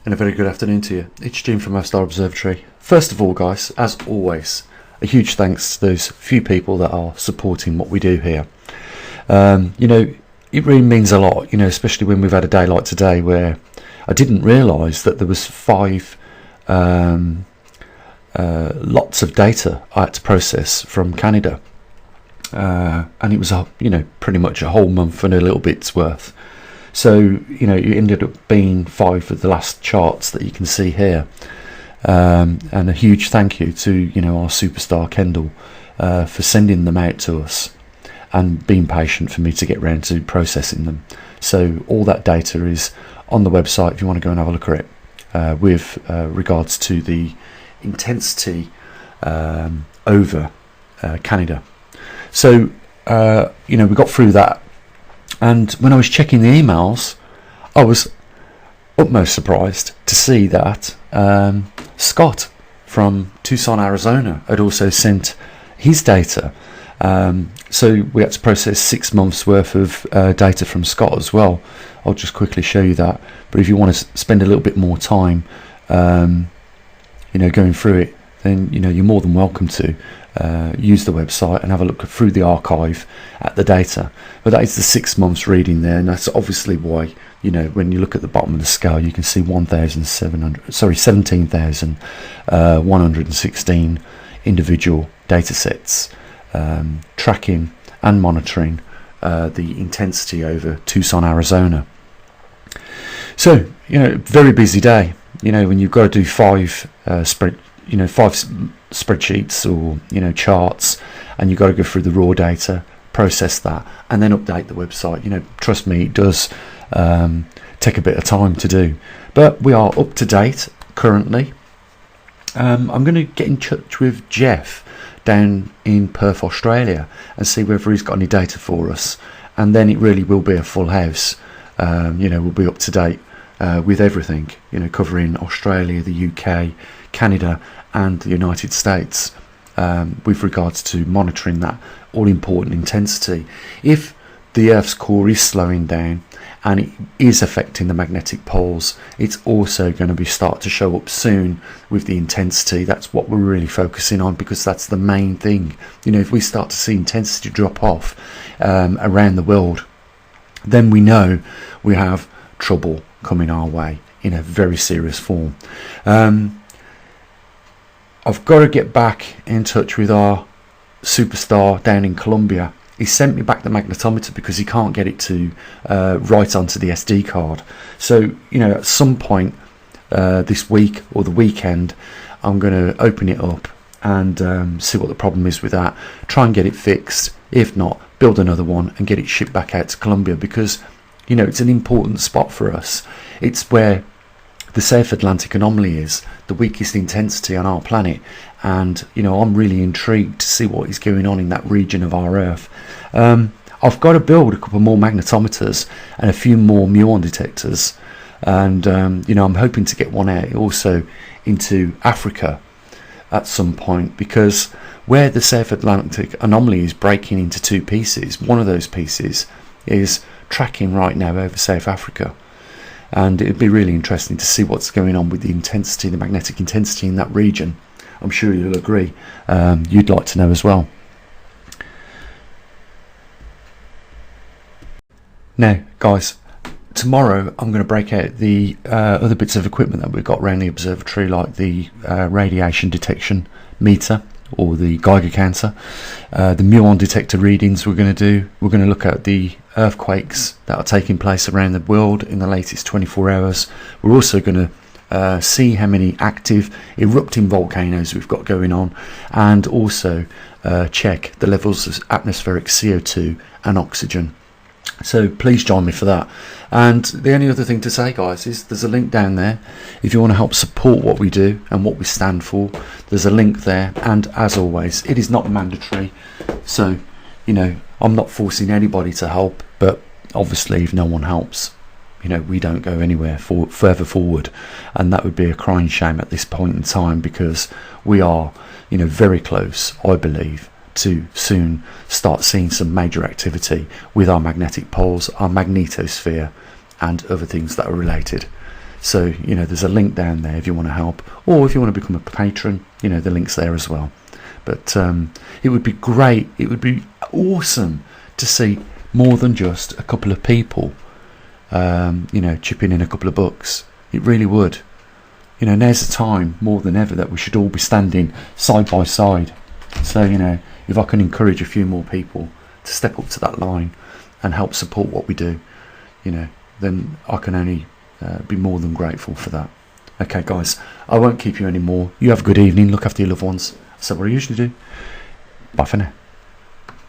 And a very good afternoon to you. It's Jim from maverickstar Observatory. First of all, guys, as always, a huge thanks to those few people that are supporting what we do here. It really means a lot, especially when we've had a day like today where I didn't realise that there was 5 lots of data I had to process from Canada. And it was pretty much a whole month and a little bit's worth. So it ended up being 5 of the last charts that you can see here, and a huge thank you to our superstar Kendall for sending them out to us and being patient for me to get round to processing them. So all that data is on the website if you want to go and have a look at it, with regards to the intensity over Canada. So we got through that, and when I was checking the emails, I was utmost surprised to see that Scott from Tucson, Arizona had also sent his data. So we had to process 6 months worth of data from Scott as well. I'll just quickly show you that, but if you want to spend a little bit more time going through it, then you're more than welcome to use the website and have a look through the archive at the data. But that is the 6 months reading there, and that's obviously why when you look at the bottom of the scale, you can see 17,116 individual data sets tracking and monitoring the intensity over Tucson, Arizona. So very busy day. When you've got to do 5 spreadsheets or charts, and you've got to go through the raw data, process that, and then update the website. Trust me, it does take a bit of time to do, but we are up to date currently. I'm going to get in touch with Jeff down in Perth, Australia, and see whether he's got any data for us, and then it really will be a full house. We'll be up to date with everything, covering Australia, the UK, Canada and the United States, with regards to monitoring that all important intensity. If the Earth's core is slowing down and it is affecting the magnetic poles, it's also going to be start to show up soon with the intensity. That's what we're really focusing on, because that's the main thing. If we start to see intensity drop off around the world, then we know we have trouble coming our way in a very serious form. I've got to get back in touch with our superstar down in Colombia. He sent me back the magnetometer because he can't get it to write onto the SD card. So at some point this week or the weekend, I'm going to open it up and see what the problem is with that, try and get it fixed. If not, build another one and get it shipped back out to Colombia, because it's an important spot for us. It's where the South Atlantic anomaly is, the weakest intensity on our planet, and I'm really intrigued to see what is going on in that region of our Earth. I've got to build a couple more magnetometers and a few more muon detectors, and I'm hoping to get one out also into Africa at some point, because where the South Atlantic anomaly is breaking into 2 pieces, one of those pieces is tracking right now over South Africa. And it'd be really interesting to see what's going on with the intensity, the magnetic intensity in that region. I'm sure you'll agree. You'd like to know as well. Now, guys, tomorrow I'm going to break out the other bits of equipment that we've got around the observatory, like the radiation detection meter, or the Geiger counter, the muon detector readings we're going to do. We're going to look at the earthquakes that are taking place around the world in the latest 24 hours. We're also going to see how many active erupting volcanoes we've got going on, and also check the levels of atmospheric CO2 and oxygen. So please join me for that. And the only other thing to say, guys, is there's a link down there if you want to help support what we do and what we stand for. There's a link there, and as always, it is not mandatory, so I'm not forcing anybody to help, but obviously if no one helps, we don't go anywhere further forward, and that would be a crying shame at this point in time, because we are very close, I believe, to soon start seeing some major activity with our magnetic poles, our magnetosphere, and other things that are related. So, you know, there's a link down there if you want to help, or if you want to become a patron, you know, the link's there as well. But it would be great, it would be awesome to see more than just a couple of people, you know, chipping in a couple of bucks. It really would. You know, now's the time more than ever that we should all be standing side by side. So, you know, if I can encourage a few more people to step up to that line and help support what we do, you know, then I can only be more than grateful for that. Okay, guys, I won't keep you anymore. You have a good evening. Look after your loved ones. That's what I usually do. Bye for now.